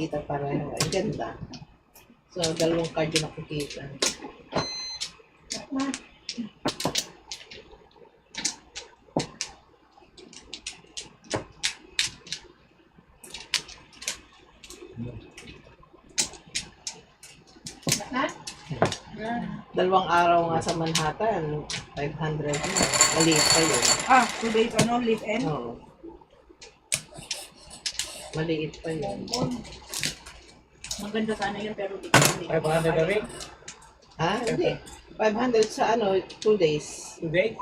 nakikita pareho. Ay, ganda. So, dalawang card yung nakikita. Dalawang araw nga sa Manhattan, 500 na. Maliit pa yun. 2 days, live-in? Oo. Maliit pa yun. Maganda sana yun, pero di ko hindi. 500 a week? Hindi. 500 sa 2 days. 2 days?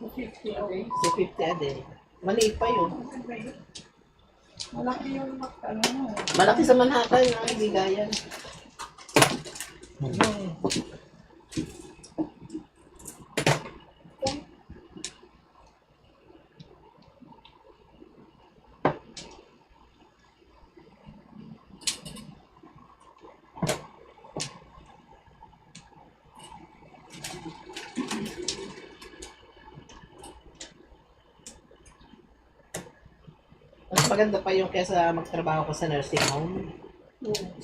250 a day. So, 50 a day. Maliit pa yun. Malaki yung Malaki sa Manhattan, hindi gaya. Mas maganda pa yung kesa magtrabaho ko sa nursing home.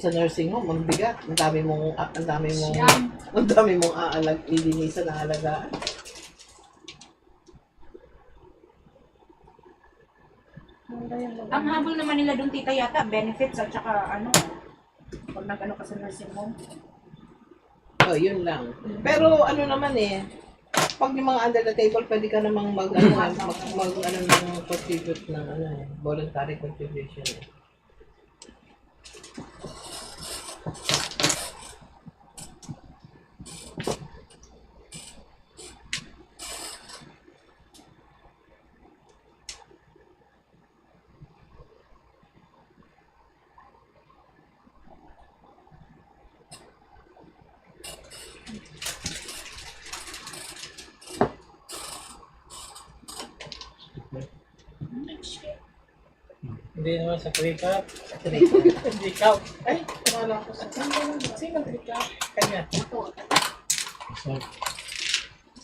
Sa nursing home, ang bigat. Ang dami mong ilinisan na alagaan. Ang habol naman nila doon, tita, yata, benefits at saka pag nag-ano ka sa nursing home. Oh, yun lang. Pero naman pag yung mga under the table, pwede ka namang ng contribute ng voluntary contribution. Hindi naman sa Krika. Trade. Hindi ikaw. Ay, wala ko sa sino Krika? Kanya.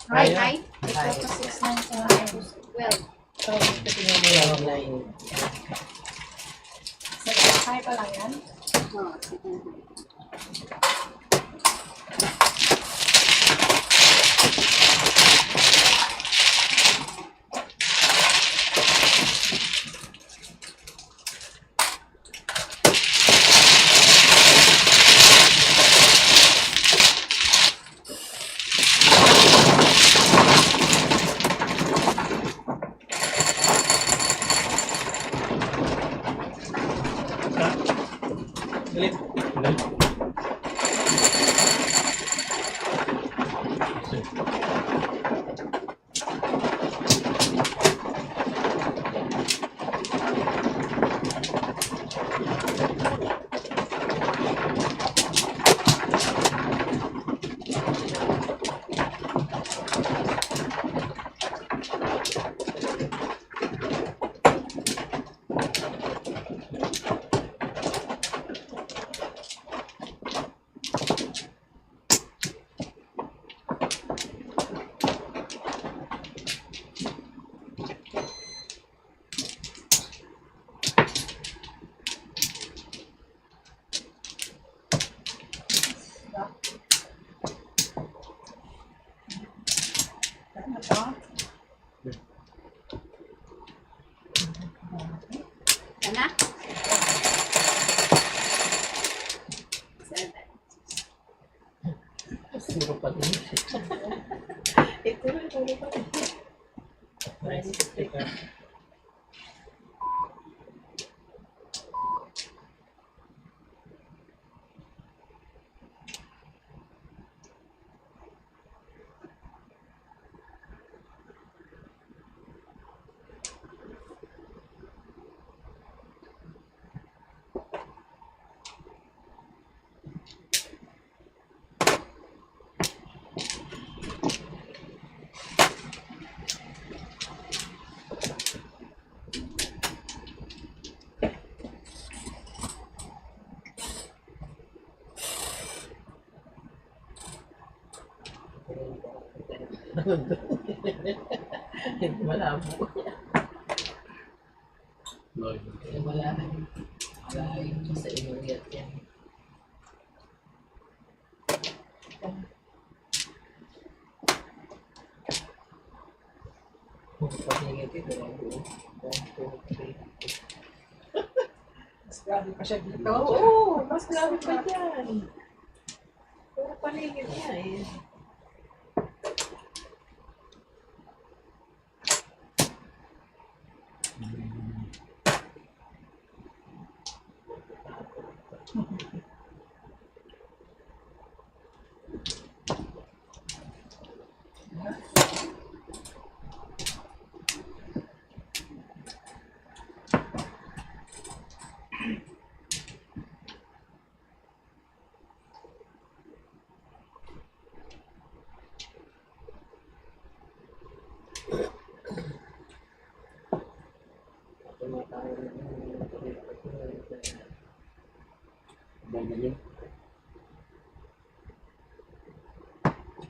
Hi. Hi. Well, Online. hi pa lang yan. Galit. Ana? Siguro pa din. Ito pa din. Krika. Malabo. Lloyd. Wala. Wala. Sa inyo yan. Mas grabe pa siya dito. Oo, mas grabe pa dyan. Puro paligid niya eh.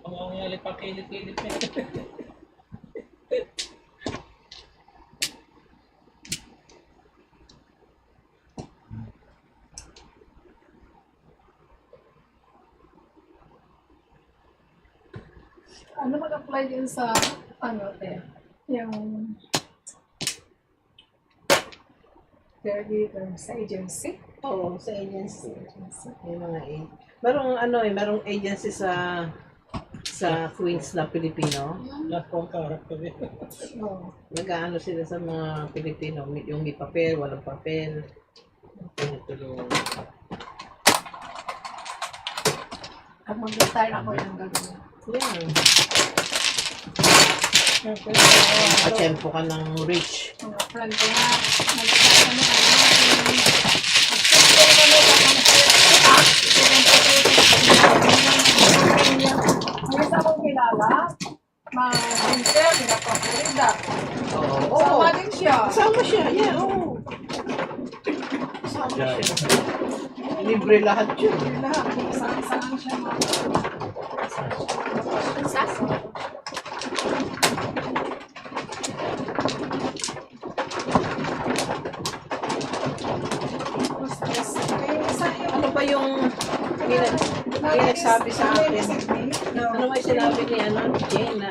Ang nangyari pa kilit-kilit niya. Ano mag-apply din sa, ano, yung caregiver sa agency? Oo, sa agency. May mga merong agency sa Queens na Pilipino. Lahat kong character eh. Oo. Nag-aano sila sa mga Pilipino, yung may papel, walang papel. Tinutulungan. Pag mag-retire ako yung gagawin. Yan. Siyempre, Atsempo ka ng rich. mga friend ko nga, mag-retire kami may isa akong kilala, ma-winter, pinapapulida. Oo. Sama din siya. Kasama siya, yeah, oo. Kasama siya. Libre lahat yun. Lahat, saan siya Ano ba yung may nagsabi sa akin? Ano may sinabi ni Jane na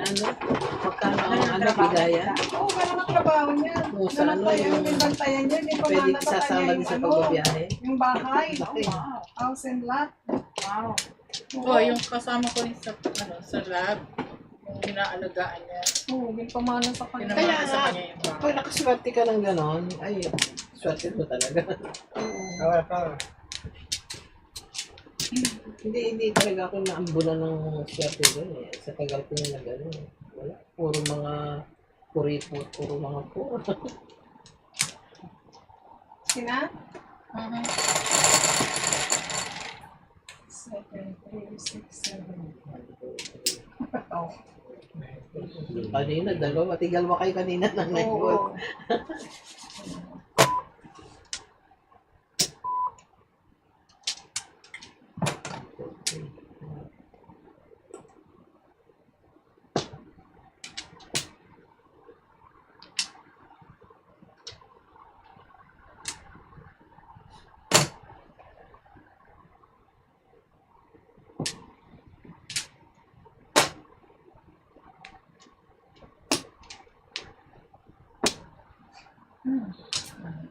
magkano ang bigaya? Oo, ganun ang trabaho niya. Oo, sa Ganun ano, pa yung yung binantayan niya. Hindi pa Pwede manatata sasama niya din sa yung pagbabiyahe. yung bahay. Laki. Wow. House and lot. Wow. Oo, yung kasama ko rin sa lab, yung inaalagaan niya. Oo, hindi pa mana sa kanya. Kaya Pinamana sa nga, kanya yung bahay. pag nakaswerte ka ng ganon, ay, swerte mo talaga. Hindi talaga ako naambulan ng swerte doon eh. Sa tagal ko na gano'n. Wala. Puro mga kuripot, puro mga puro. Sina? Mhm. 7, 3, 6, 7. Oh. Kanina, dalawa. Tigal mo kayo kanina ng nag-work.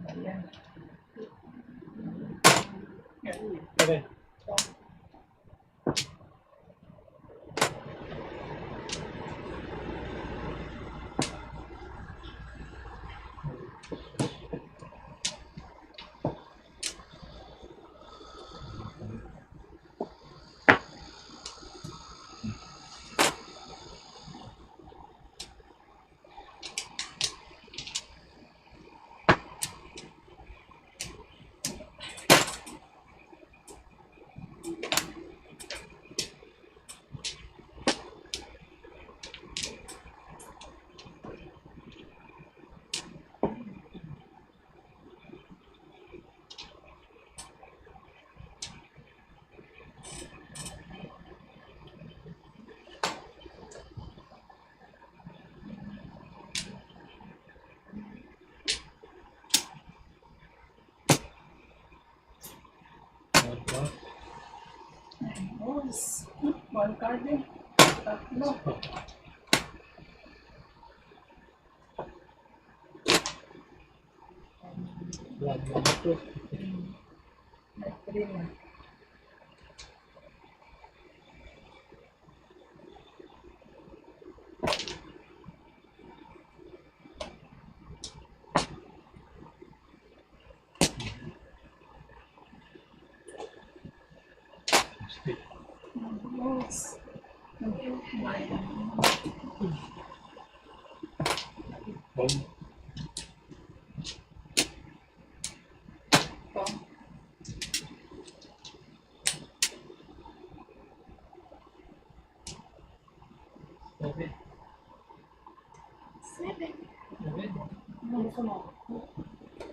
Ayan. Okay. One card din. Tatlo. Celsius. Mercury na.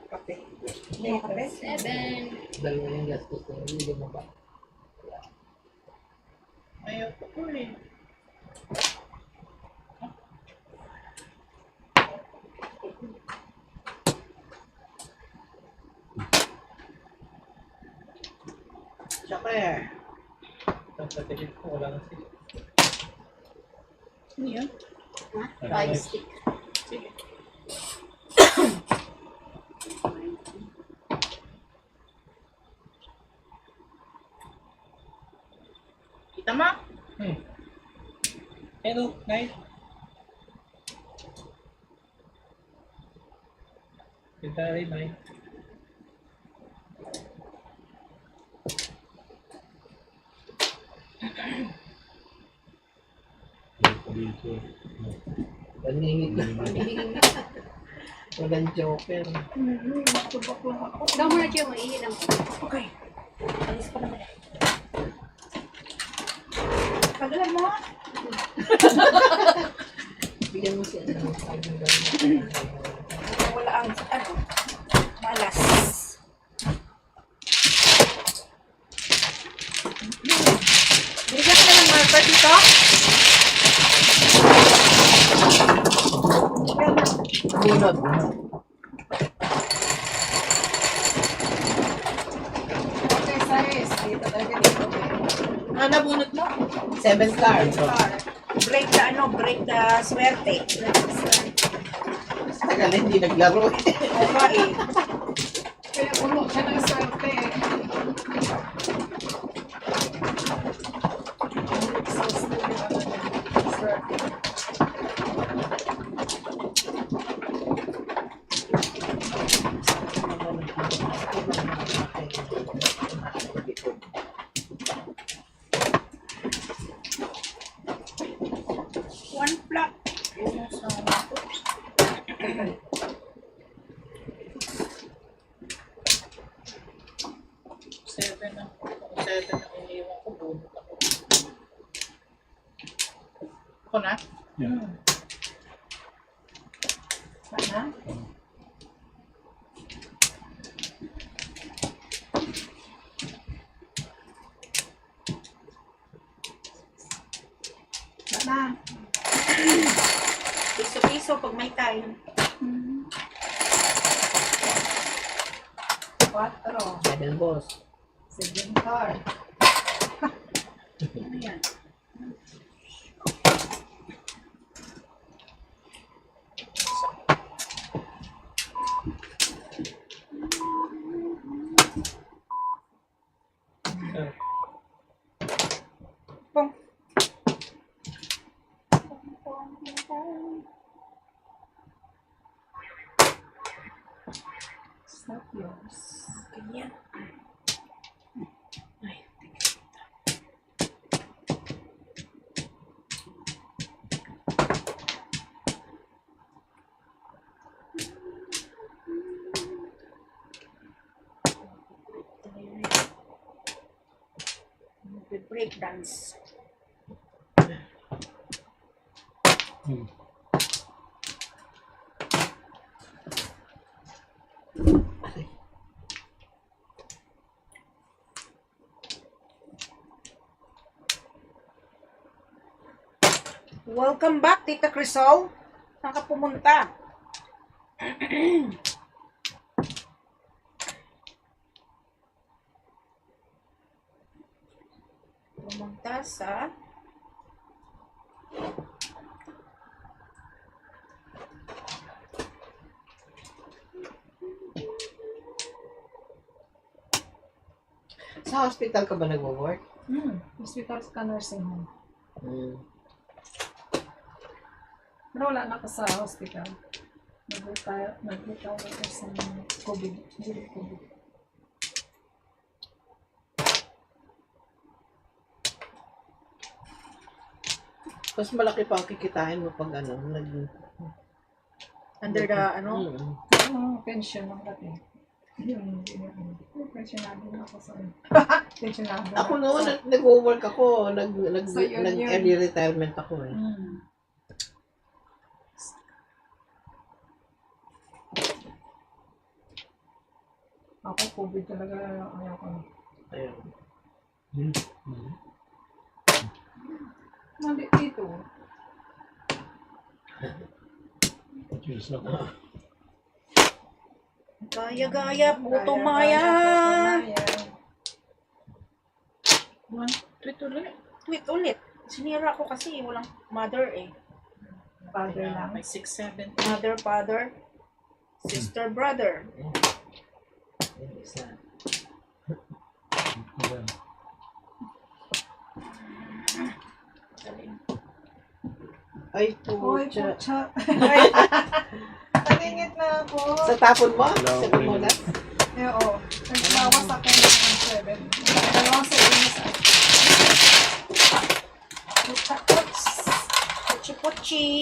Kape. Hindi mo kape? Dalawa yung gastos na hindi mo ba? Ayoko po eh. Tsaka eh. Pagkatigil ko, wala na sila. Ano yun? Rice stick. Sige. Kita mo? Hello, night. Kita rin, night. Naningit na. Walang joker. Daw mo na siya, maiinom. Okay. Alis ko naman eh. Pagalan mo. Bigyan mo siya ng Wala ang, malas. Bigyan ka na ng marker dito. bunot. Okay, size. Dito talaga dito. Ano nabunot mo? 7 cards. Break the swerte. Tagal na hindi naglaro. Okay. Kaya puno siya ng swerte. One flap. Seven na. Seven na iniwan ko. Bunot ako. Ako na? Sana. Na. Piso-piso pag may time. 4. 7 boss. 7 card. Ano yan? Pong. Stop yours. Ganyan. Ay, break dance. Welcome back, Tita Crisol. Saan ka pumunta? Pumunta sa Sa hospital ka ba nag-work? Hospital ka nursing home. Hmm. Pero wala na ako sa hospital. Nag-retire ako sa COVID. During COVID. Mas malaki pa ang kikitain mo pag ano, Under the, ano, Pension ng dati. Yung pensionado na ako sa pensionado. Ako noon, nag-work ako, So, yun. nag-early retirement ako eh. Ako, COVID talaga ayaw ko. Ayun. Mali dito. gaya-gaya, puto maya. Tweet ulit. Tweet ulit. Sinira ko kasi walang mother eh. Father lang. May 6, 7. Mother, father, sister, brother. Ayun, isa. Ay, Hoy, pucha. pucha. Nalingit na ako. Sa tapon mo? Sa mo na? Eh, oo. Nagbawas ako ng 7. Dalawang sa inis. Pochi-pochi.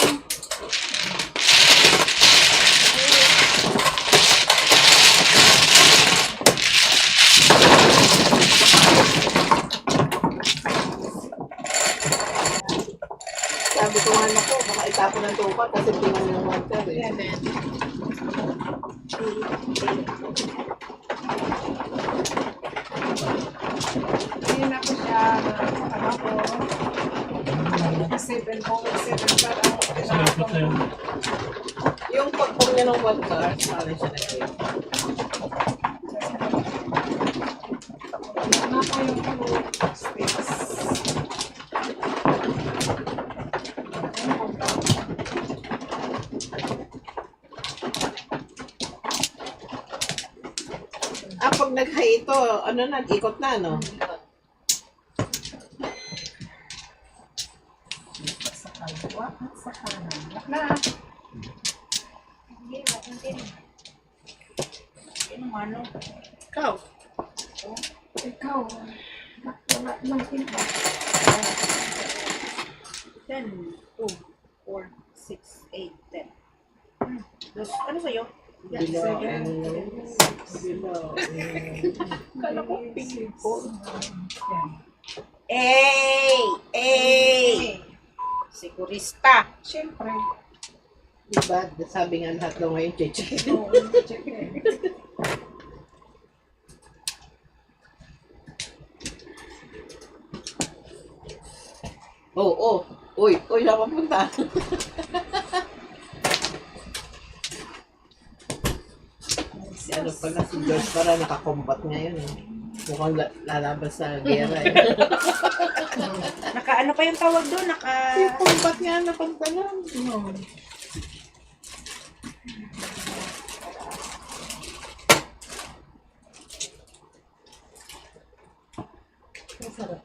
Sabi ko nga ako, baka itapon ng tupa kasi tingnan ng water eh. Hindi na ko siya ano ko. 7 po. 7 para Salamat na yun. Yung pagpong niya ng water, saan siya nag-iip? na ko yung space. Pag nag-high ito, ano na, ikot na, no? Sa kaliwa at sa kanan. Na. Ano mano? Ikaw. Ikaw. Wala lang tinta. 10, 2, 4, 6, 8, 10. Ano sa'yo? Bila, kala ko people. Sigurista. Siyempre. Diba, sabi nga lahat daw ngayon, cheche. Oo, check eh. Oo. Uy, napapunta. Si ano pala, si George para nakakombat ngayon eh. Mukhang lalaban sa gera eh. Ano pa yung tawag doon? Yung combat nga na pantalon. Masarap.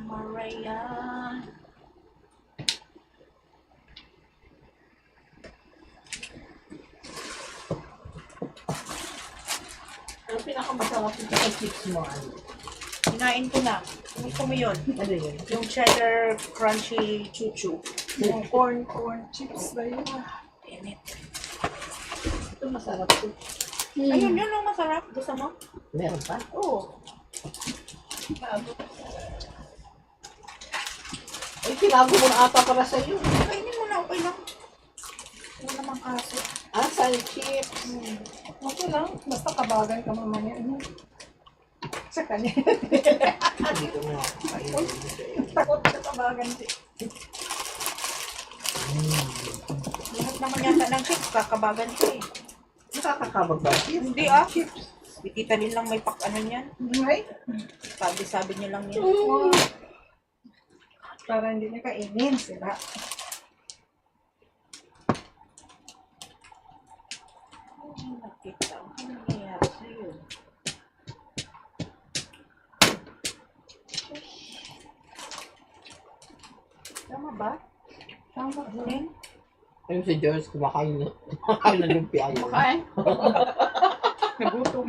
Maria. Ang pinakamasarap ito sa chips mo, ano? Hinain ko na. Gusto mo yun? Ano yun? Yung cheddar crunchy chuchu. Yung corn chips ba yun? Damn it. Ito masarap ito. Ayun, yun ang masarap. Gusto mo? Meron pa? Oo. Ay, tinago mo na ata para sa iyo. Kainin mo na, okay lang. Wala namang kaso. Ah, sun chips. Okay lang. Basta kabagan ka mamaya. sa kanya. Hindi ko na kainin. Takot sa tabagan siya. Lahat naman yata ng chips, kakabagan ko eh. Nakakakabag ba? Hindi ah. Tita din lang may ano niyan. Right? Sabi niya lang yan. Para hindi na kainin sila. Nakita. Ano nangyayari sa'yo? Tama ba? Tama. Ning? Ayun si George, kumakain na. Kumakain na lumpia yun. Kain. Nagutom.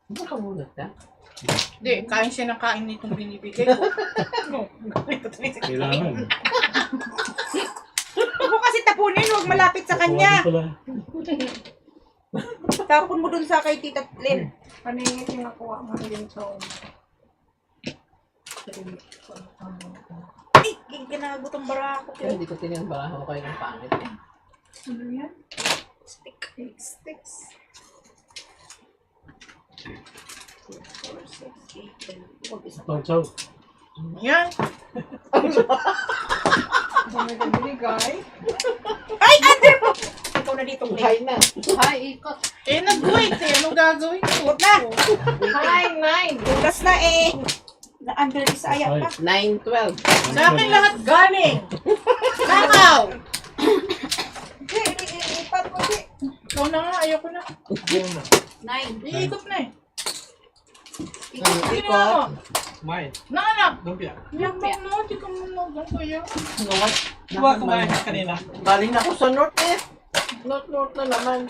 Hindi ka muna ka? Hindi, kain siya ng kain nitong binibigay ko. No, ito Kailangan. Huwag mo kasi tapunin, huwag malapit sa kanya. Tapon mo dun sa kay Tita Len. Paningin yung nakuha mo rin sa Ay, kinagutong bara ako. Pero hindi ko tinangbarahan ko kayo ng pangit. ano yan? Stick. Eight sticks. 2, 4, 6, 8, 10. Huwag isa. Tawag-saw. Yan. Sa may kabigay. Ay, Andre po! Ikaw na dito, Len. Buhay na. Hi, ikot. Eh, nag-wait eh. Anong gagawin ko? Huwag na! Hi, nine. Bukas na eh. Na Andre, Isaya pa. 9-12. Sa akin lahat galing. Nakaw. Hindi, ipat mo di. Ikaw na nga, ayoko na. 9. Iikot na eh. Ikot. Kumain. Nanganak. Lumpia. Yan ba mo? Di ka mo nagang kaya. Diba kumain ka kanina? Galing na ako sa north eh. North na naman.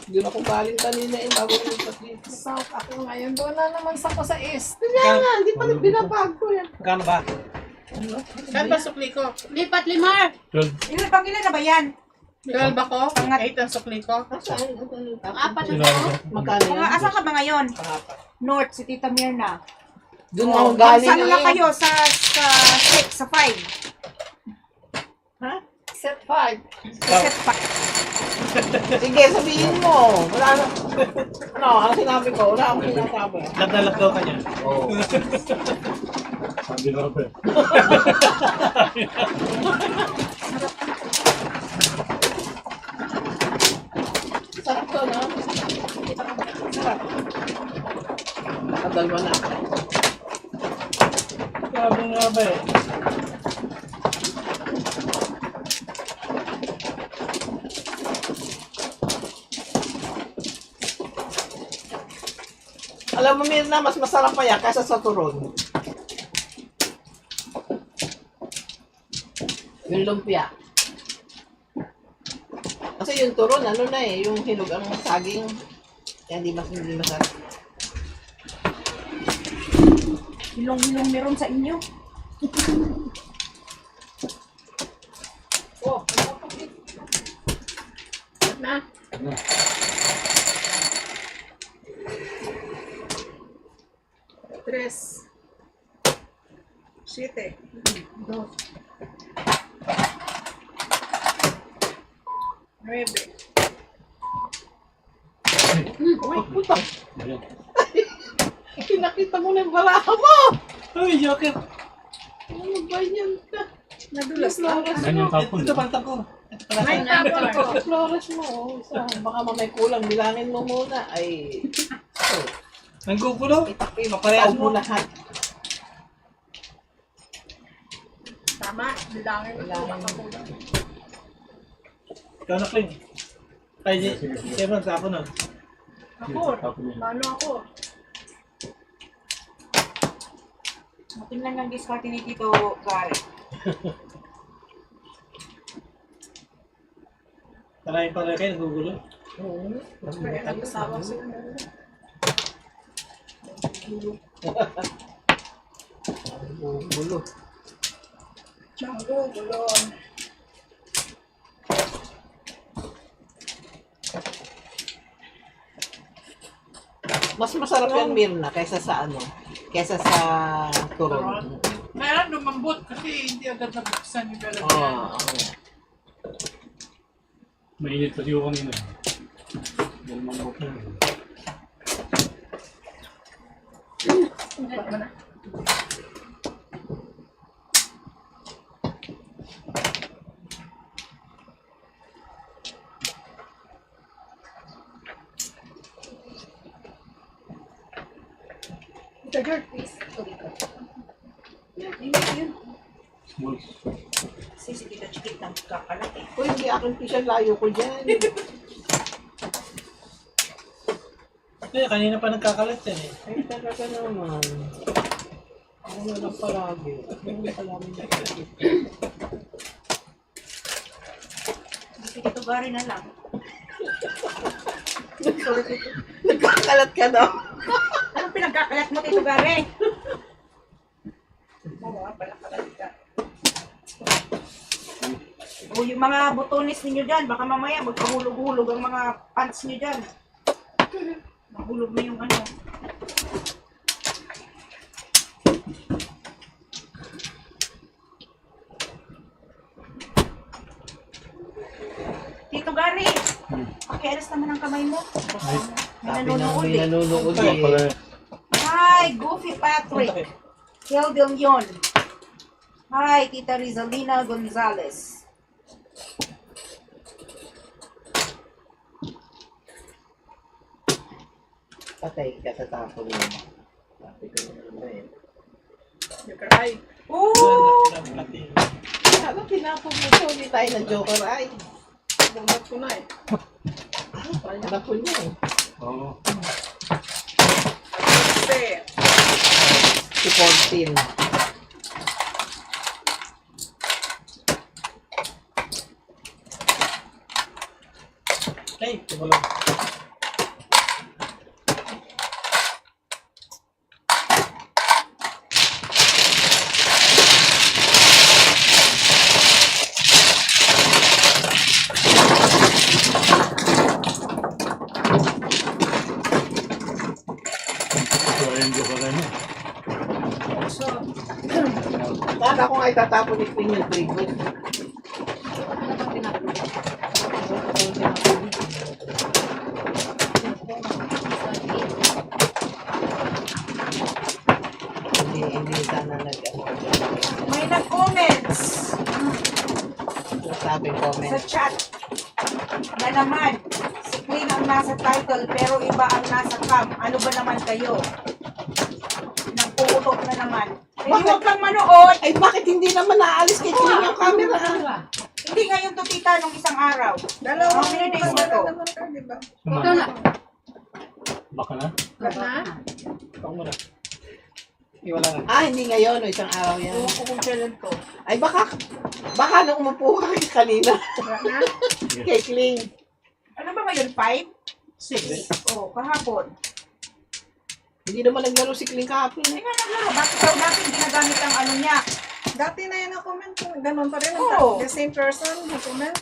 Hindi na ako galing kanina eh. Bago lumipat dito. South ako ngayon. Doon na naman sa ko sa east. Kaya nga, hindi pa rin binabago yan. Kano ba? Saan ba sukli ko? Lipat, Limar. 12. Ilan pang ilan na ba yan? 12 ako? 8 ang sukli ko? Saan? Apat Sino? Magkano Mga yan? asan ka ba ngayon? Pangapat. North, si Tita Mirna. Doon ako galing Saan lang eh. kayo? Sa 6, sa 5. Ha? Set 5. Set 5. Sige, sabihin mo. Wala na. Ano, ang sinabi ko, wala akong sinasabi. Nagdalag daw ka niya. Oo. Sabi na rin. Sarap to, no? Sarap. Kadalwa na. Sabi nga ba eh. Alam mo, Mirna, mas masarap pa yan kaysa sa turon. Yung lumpia. Kasi yung turon, ano na eh, yung hinog ang saging. Kaya hindi masarap. Hilong-hilong meron sa inyo. Oh, na. Tres. Siete. Dos. 9. Uy, puta. Ayan. Pinakita mo na yung baraha mo. Ay, yakit. Ano ba yan ka? Nadulas na. Yan yung tapon. Ito pantang ko. Ito pala May sa tapon ko. Flores mo. Oh. Isa, baka mamay kulang. Bilangin mo muna. Ay. Oh, Nanggugulo. itakip. Parehas mo mo. lahat. Tama. Bilangin mo. Bilangin. Ikaw na, Clint. Ay, di. Kevin, tapon na. Ako. Paano ako? Matin lang ang discard ni Tito Gary. Talahin pa rin kayo, nanggugulo. Oo. Kaya nag-asawa sila. Gulo. Chango, gulong. Mas masarap yung Mirna kaysa sa ano? Kaysa sa turon. Kaya lumambot kasi hindi agad nabuksan yung Oo. Mainit pa siyo kanina. Kasi si Tita Chikit nang kakalat eh. Kung hindi akin pisyan, layo ko dyan. Eh, kanina pa nagkakalat yan eh. Ay, talaga naman. Ako na lang palagi. Ano palagi na kasi. Si Tito Gary na lang. Nagkakalat ka daw. Anong pinagkakalat mo, Tito Gary? Oo, pala kalat ka. O yung mga butones ninyo dyan, baka mamaya magkahulog-hulog ang mga pants nyo dyan. Mahulog na yung ano. Tito Gary, pakialas naman ang kamay mo. May nanonood eh. Nanonood Kaya pala. Hi, Goofy Patrick. Kel De Leon. Hi, Tita Rizalina Gonzalez. Patay ka sa tapo mo. Sabi ko naman eh. You cry. Ooh! Kala tinapon mo ito, hindi tayo ng joker ay. Bumat ko na eh. Anak ko niya eh. Oo. Kasi, Si 14. Ay, ito lang. Kala ko nga itatapon ni Queen yung trigo. Hindi sana May nag-comments sabi sa comment. chat na naman, si Queen ang nasa title pero iba ang nasa cam. Ano ba naman kayo? Nagpuutot na naman. Hindi Bakit? huwag kang manood. Ay bakit hindi naman naalis kay Queen yung camera? Hindi ngayon to, tita, nung isang araw. How many days na to? naman ka, di ba? Ito na. Baka na? Na? Baka mo na. Iwala na. Ah, hindi ngayon, no, isang araw yan. Ewan ko kung kailan to. Ay baka nung umupo ka kanina Na? kay Kling. Ano ba ngayon? 5? 6. Oh, kahapon. Hindi naman naglaro si Kling kahapon. Hindi nga naglaro. Bakit daw natin ginagamit ang ano niya? Dati na yan ang comment ko. Ganon pa rin. Oo. The same person who comment.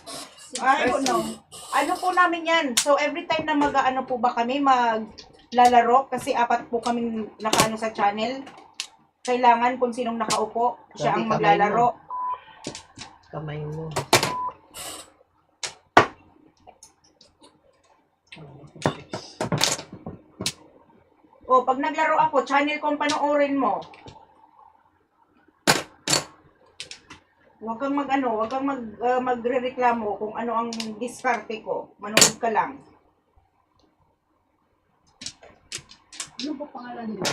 I don't know. Ano po namin yan? So every time na mag-ano po ba kami, maglalaro, kasi 4 po kami nakaano sa channel, kailangan kung sinong nakaupo, siya ang Sabi, kamay maglalaro. Kamay mo. O, pag naglaro ako, channel kong panoorin mo. Huwag kang mag-ano, huwag kang magrereklamo kung ano ang diskarte ko. Manood ka lang. Ano po pangalan nila?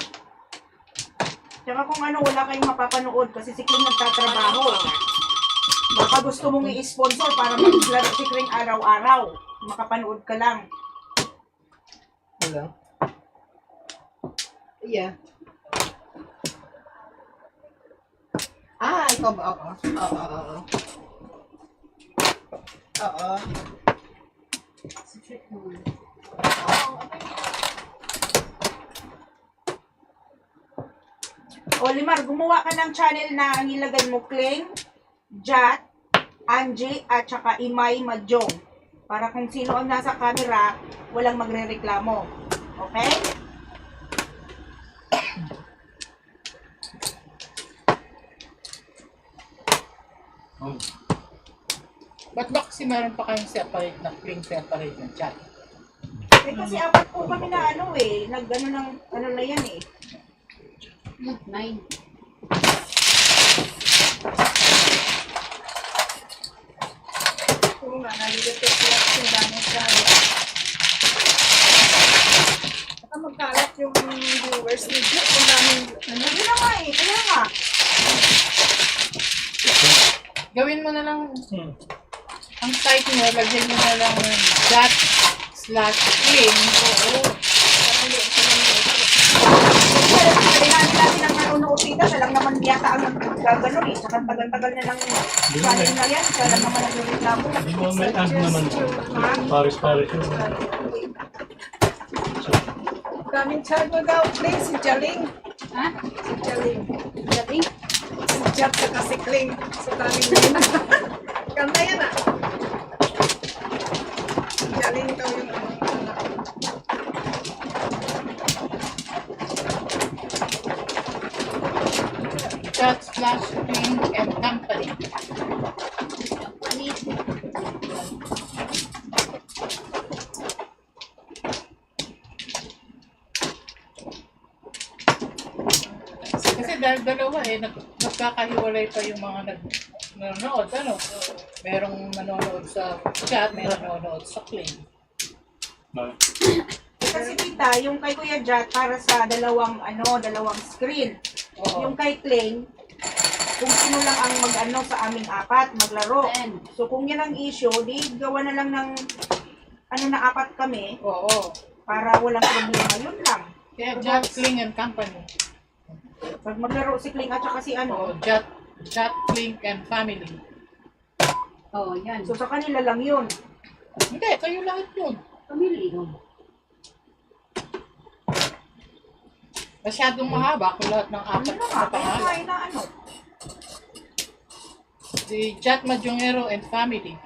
Tsaka kung ano, wala kayong mapapanood kasi si Kling nagtatrabaho. Baka gusto mong i-sponsor para maglaro si Kling araw-araw. Makapanood ka lang. Hello? Yeah. Ah, ikaw ba? Oo. Oo. Oo. O, Limar, gumawa ka ng channel na ang ilagay mo, Kling, Jat, Angie, at saka Imay Majong. Para kung sino ang nasa camera, walang magre-reklamo. Okay? Ba't ba kasi meron pa kayong separate na Kling separate ng chat? Eh, kasi apat po kami na ano eh. Nag-ano ng, ano na yan eh. 9. Oo nga, nalilipit sila kasi daming kaya. Baka magkalat yung viewers ni Jeff. Kung daming, ano, Yun na nga eh. Kaya nga. Gawin mo na lang, Hmm. ang site mo, lagyan mo na lang /clean. Oo. Kailangan natin ang nanonood dito. Siya lang naman yata ang nagkagano eh. Saka tagal-tagal na lang channel na yan. Siya lang naman nagreklamo. Di ba may ad naman? Paris-paris yun. daming chat mo daw. Please, si Jaling. Ha? Si Jaling. Galing? Si Jap sa si Kling. So, daming yun. Ganda yan ah. Si Jaling daw yung ano. Chat/Clean and Company. Kasi dahil dalawa eh, nagkakahiwalay pa yung mga nanonood, ano? Merong nanonood sa chat, may nanonood sa clean. Kasi tita, yung kay Kuya Jat para sa dalawang screen. Oo. Yung kay Kling, kung sino lang ang mag-ano sa aming apat, maglaro. 10. So kung yan ang issue, di gawa na lang ng ano na apat kami Oo. para walang problema. Yun lang. Kaya Chat, Clean and Company. Pag maglaro si Kling at saka si Oo, ano, Chat, Clean and Family. Oh, yan. so sa kanila lang yun. Hindi, kayo lahat yun. Pamili yun. Masyadong mahaba kung lahat ng Ano apat na nga, na kaya pangalan. nga na ano. Si Chat Majongero and Family.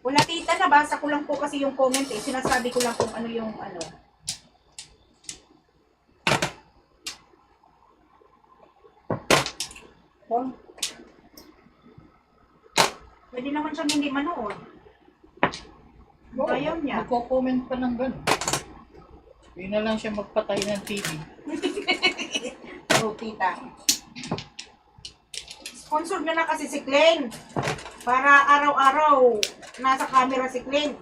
Wala tita, nabasa ko lang po kasi yung comment eh. Sinasabi ko lang kung ano yung ano. Oh, Pwede naman siyang hindi manood. Ayaw niya. Magko-comment pa ng gano'n. Hindi na lang siya magpatay ng TV. So, tita. Sponsor nyo na kasi si Kling. Para araw-araw nasa camera si Kling.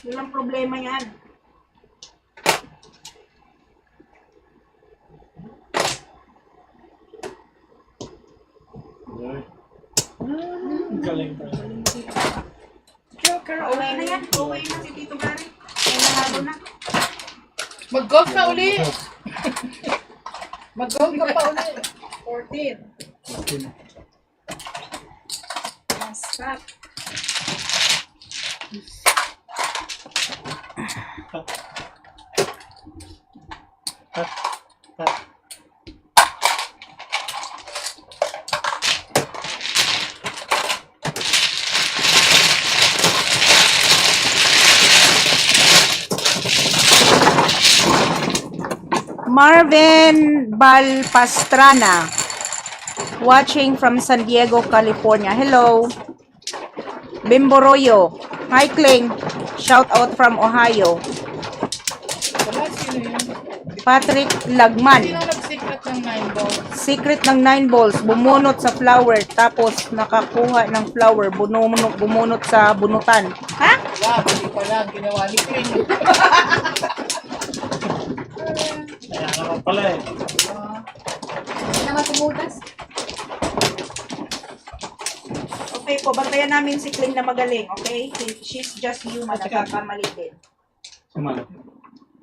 Yun ang problema yan. Galing pa. Joker, Pauwi na yan. Pauwi na si Tito Gary. May nanalo na. Mag-golf ka uli! Mag-golf ka pa uli! 14. Stop. Marvin Balpastrana, watching from San Diego, California. Hello. Bimboroyo. Hi, Kling. Shout out from Ohio. Wala, sino yun? Patrick Lagman. Sino nag-secret ng 9 balls? Secret ng 9 balls, bumunot sa flower, tapos nakakuha ng flower, bumunot sa bunutan. Ha? Wala, hindi pala. Ginawa ni Queen. Kaya naman pala eh. Hindi naman tumutas. Okay po, bantayan namin si Kling na magaling, okay? She's just human, nagkakamali din. Sumalo.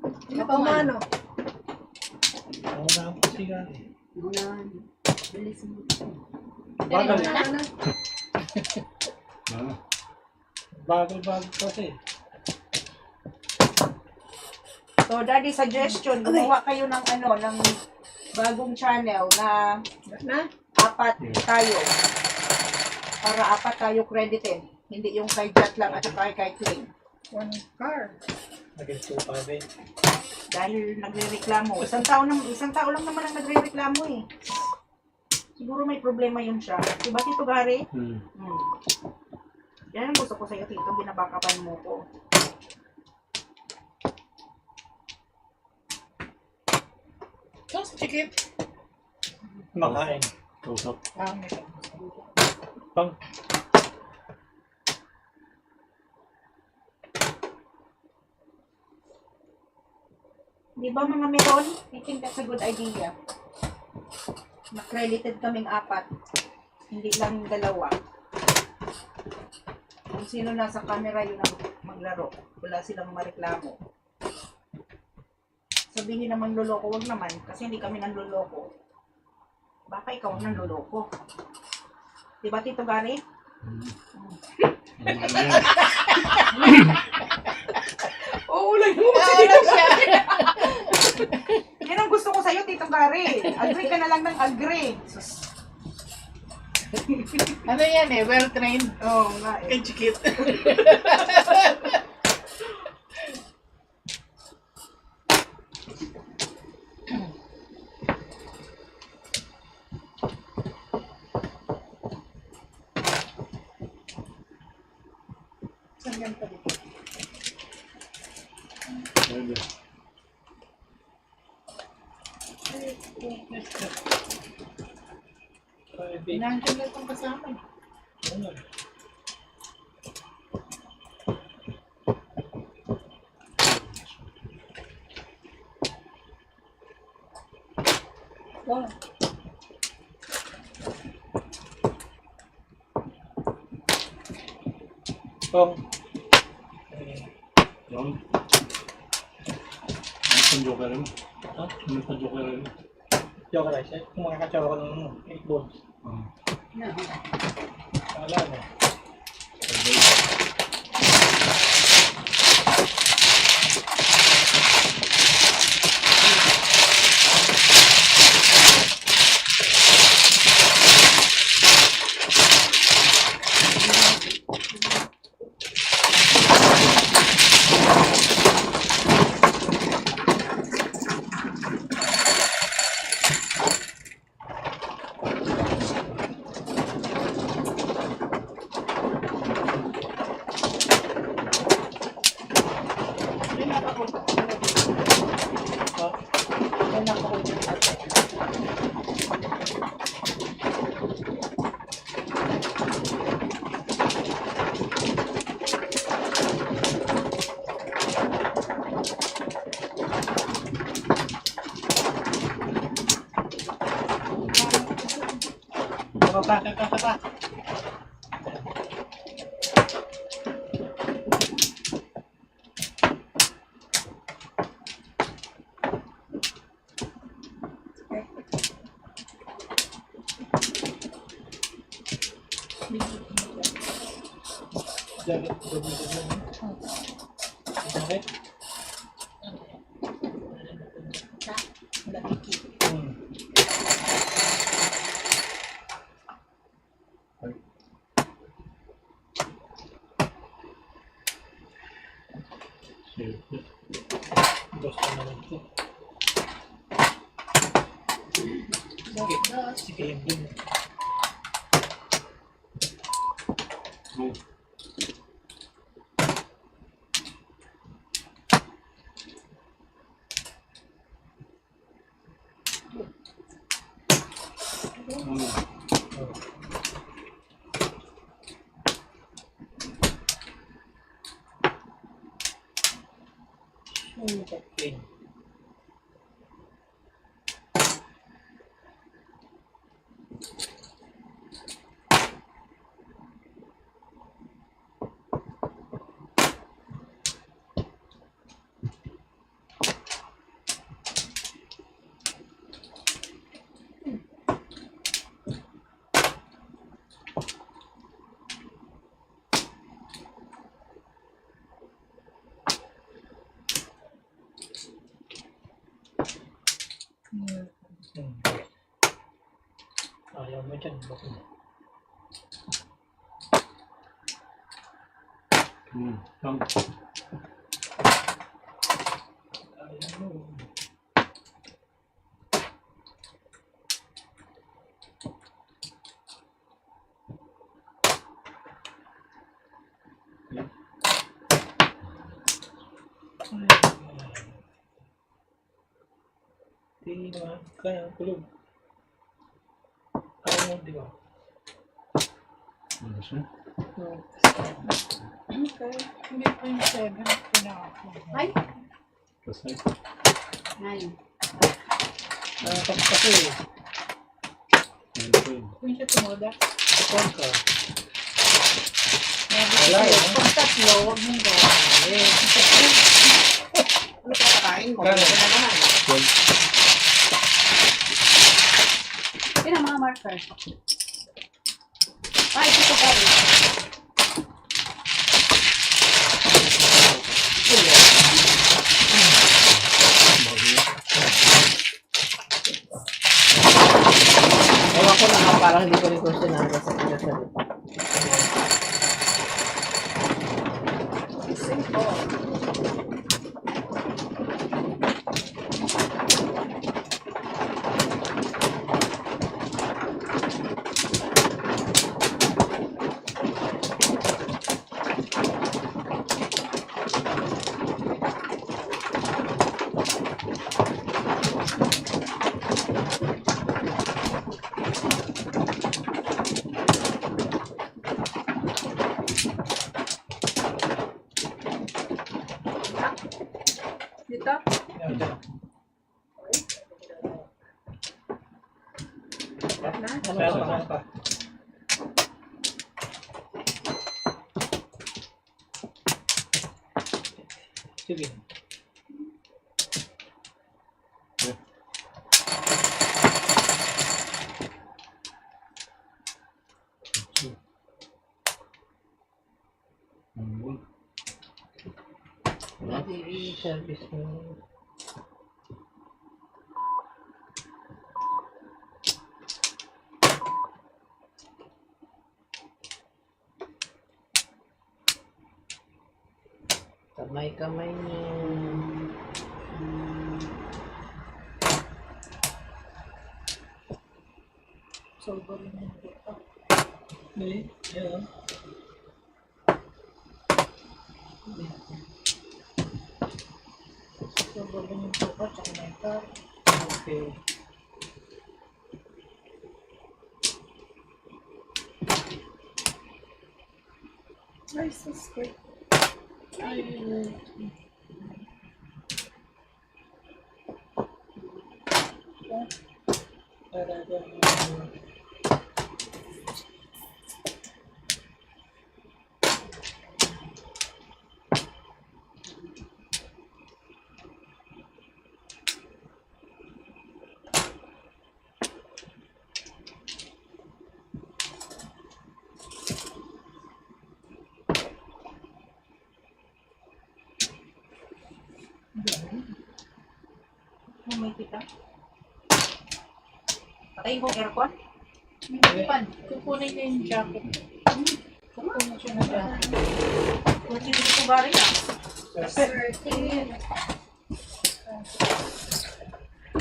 Ano pa man? Mano. Oo na ako siya eh. Unahan. Bilis mo. Bagal. Ano? Bagal kasi. So, daddy, suggestion, gumawa kayo ng ano, ng bagong channel na Na? apat tayo. Para apat tayo credited. Hindi yung kay Jat lang at saka kay Kling. One car. Naging 2-5 eh. Dahil nagre-reklamo. Isang tao lang naman ang nagre-reklamo eh. Siguro may problema yun siya. Diba, Tito Gary? Hmm. Yan ang gusto ko sa'yo, Tito. Binabakapan mo ko. Tapos chicken. Makain. Kausap. May Pang. Di ba mga meron? I think that's a good idea. Accredited kaming 4. Hindi lang 2. Kung sino nasa camera yun ang maglaro. Wala silang mareklamo. Sabihin naman loloko, wag naman. Kasi hindi kami nanloloko. Baka ikaw ang nanloloko. Di ba, Tito Gary? Oo, lang mo si Tito Gary. Yan ang gusto ko sa'yo, Tito Gary. Agree ka na lang ng agree. Sus. Ano yan eh, well-trained. Oo nga eh. Kay Chikit. Saan yan pa dito? Pwede. Pwede. Nandiyan na itong kasama. Ano? Wow. Pang. Yung. Ano pang joker mo? Ha? Ano pang joker mo? Joker ay siya. Kung makakatsawa ko ng 8 balls. Wala na. Kata. Bakit? Dos pa naman ito. Sige, yung din. Okay. Ayaw mo dyan. Bakit? Ayaw mo. Di naman. Kaya, kulog. Kaya mo, di ba? Hindi pa yung 7. Ay, Kasi, 9. kasi. Kung siya tumoda. Kapag ka. Wala yun. Pag tatlo, huwag mong gawin. Ano pa kain mo? Kaya. Ito na naman. Yun ang mga marker. Ay, ito pa rin. Ewan ko na parang hindi ko rin questionado sa pinasalita. Dito? Yan, dyan. Kaya pa. Sige. Service mo. Kamay-kamay niyo. Sober rin yung dito. Hindi. Yan. Sober rin yung dito. Tsaka neka. Okay. Ay, sister. May kita. Patayin ko ang aircon. Kukunin niya yung jacket. Kukunin siya na jacket. Kung sino ko ba rin ah.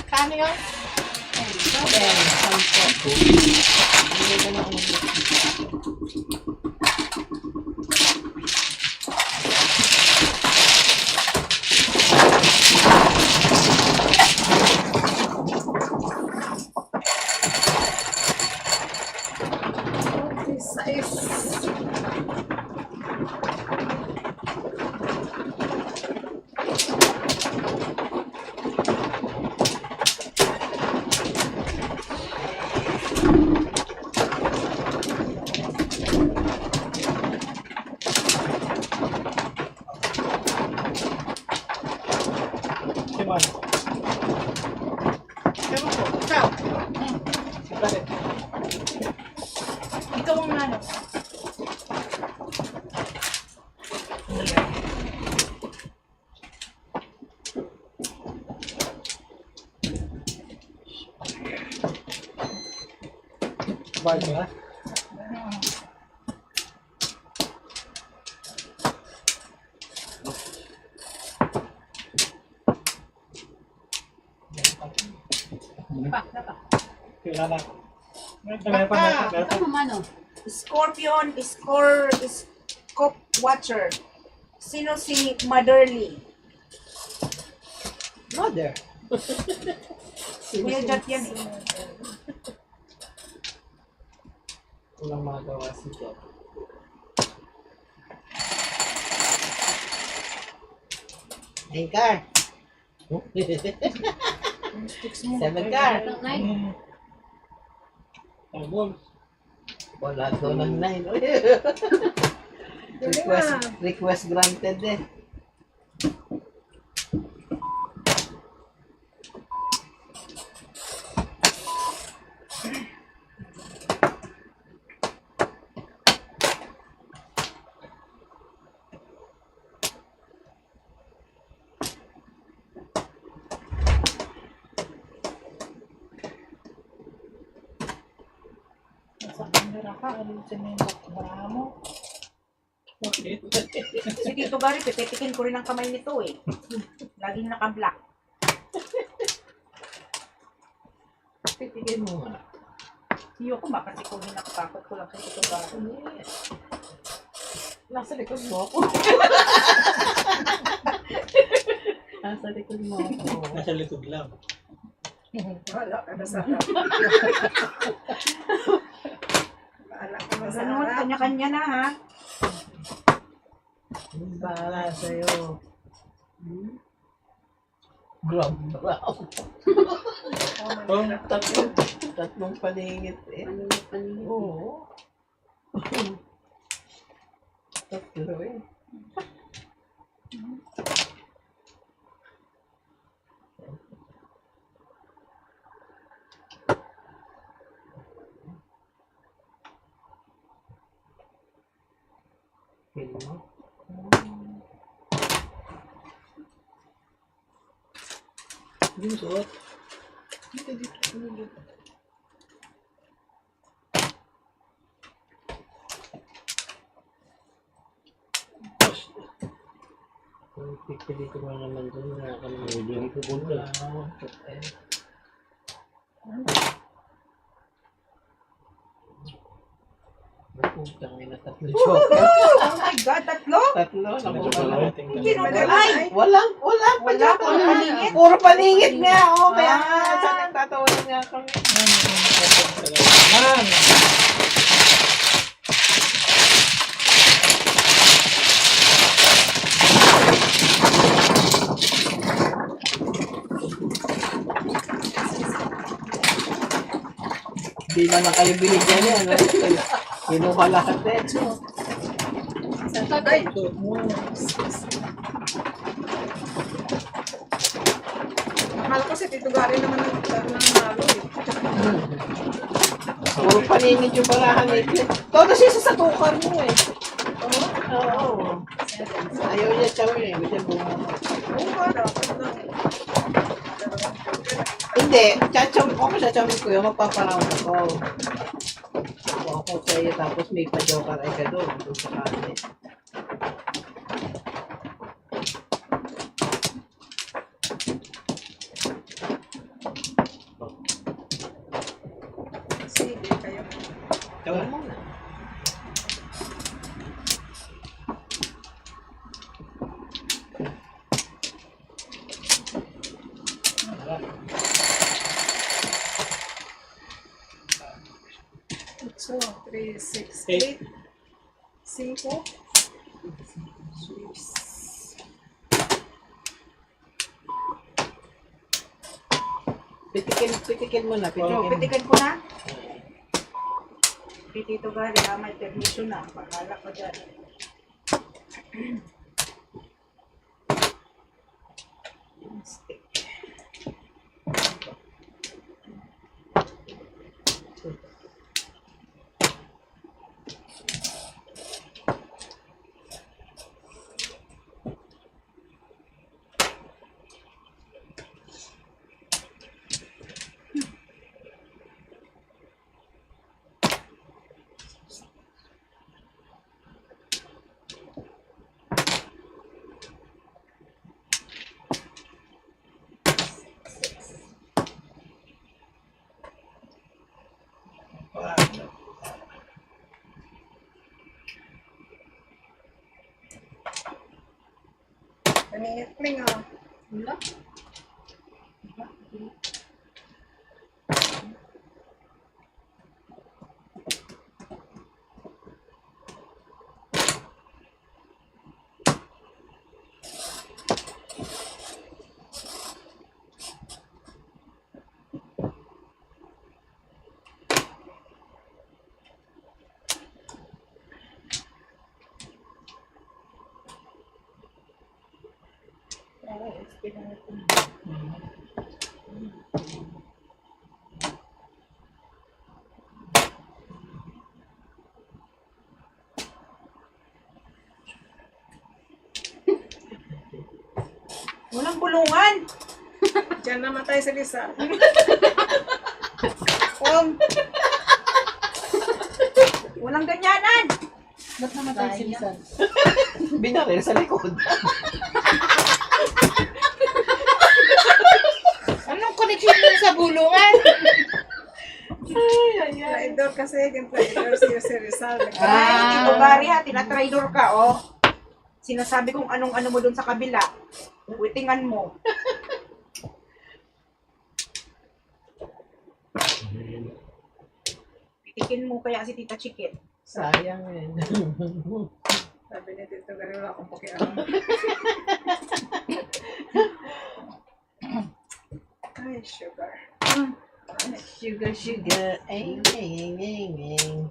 Kano yun? Si Man. Ewan ko. Ikaw. Bakit? Ikaw ang ano. Bakit nga? Kailan na? Meron pa. Ito naman, oh. Scorpion, score, Cop Watcher. Sino si Motherly? Mother. Kuya Jat yan eh. Walang magawa si Jeff. Hey, car. 7 car. Nine. Ang balls. Wala daw ng 9. Request granted eh. Nasa camera ka, alisin mo yung bakbara mo. Bakit? Si Tito Gary, pipitikin ko rin ang kamay nito eh. Laging naka-black. Titigin mo nga. Ayoko makasi ko rin nakatakot ko lang sa Tito Gary. Nasa likod mo ako. Nasa likod mo ako. Nasa likod lang. Wala ka na sa harap. Wala ka na sa Ganun, harap. kanya-kanya na ha. Bahala sa'yo. Grab brown. Oh, Tatlong paningit eh. Oo. Tatlo eh. Pin mo. yung suot. Dito, dito. Dito. Kung pipili ko na naman doon, wala ka naman. Hindi mo pupunta. Putang ina, tatlo joker. Oh my God, tatlo? Tatlo, nakuha na. Hindi naman Ay, walang Wala, joker. puro paningit. Puro paningit nga. Oh, kaya nga, sa nagtatawanan nga kami. Man! Hindi naman kayo binigyan niya, no? Kinuha lahat eh. Ay, Suot mo. akala ko si Tito Gary naman ang nanalo eh. Puro paningit yung barahan nito. Todo siya sa tukar mo eh. Oo. Ayaw niya chawin eh. Gusto bumama. Oo nga, dapat lang. Hindi, chachawin ko chachawin ko yung magpaparound ko. Ako sa iyo tapos may pa-joker ay ka doon. Doon sa kanin. Sige, kayo. Chawin mo na. So, 3, 6, 8. 8. 5. Pitikin mo na. So, Pitikin mo. pitikan ko na. Si Tito Gary, may permission na. Pakala ko dyan. Nangingatling ah. Wala. Walang bulungan. Diyan naman tayo sa Rizal. Walang ganyanan. Ba't namatay si Lisan? Binaril sa likod. Anong connection mo sa bulungan? Traidor kasi, yung traidor si Rizal. Ay, Tito Gary ha, tinatraidor ka, oh. Sinasabi kong anong-ano mo dun sa kabila. Witingan mo. Pitikin mo kaya si Tita Chiquit. Sayang eh. Sabi ni Tito Gary, wala akong pakialam. Ay, sugar. Sugar, sugar. Ay, ay, ay, ay, ay.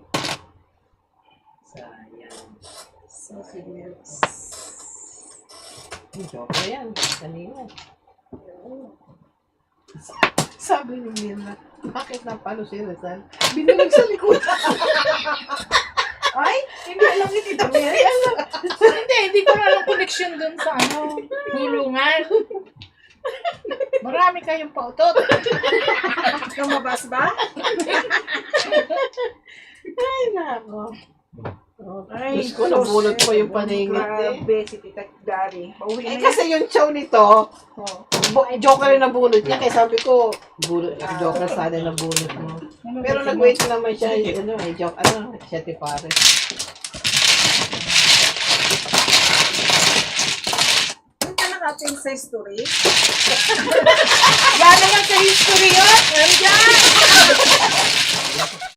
Sayang. So, serious. Joke na yan. Kanina. Sabi ni Mila, bakit napalo si Rizal? Binilag sa likod. Ay, hindi alam ni Tita Mary. Hindi ko na alam connection dun sa bulungan. Marami kayong pautot. Lumabas ba? Ay, nako. Ay, Diyos ko, nabunot po yung paningit eh. Grabe si Tita Gary. Pauwi Eh na yan. kasi yung chow nito, joker na bunot niya. Kaya sabi ko, joker sana na bunot mo. Pero nag-wait naman siya, siya tipares. punta na natin sa history. Yan naman sa history yun. Nandiyan.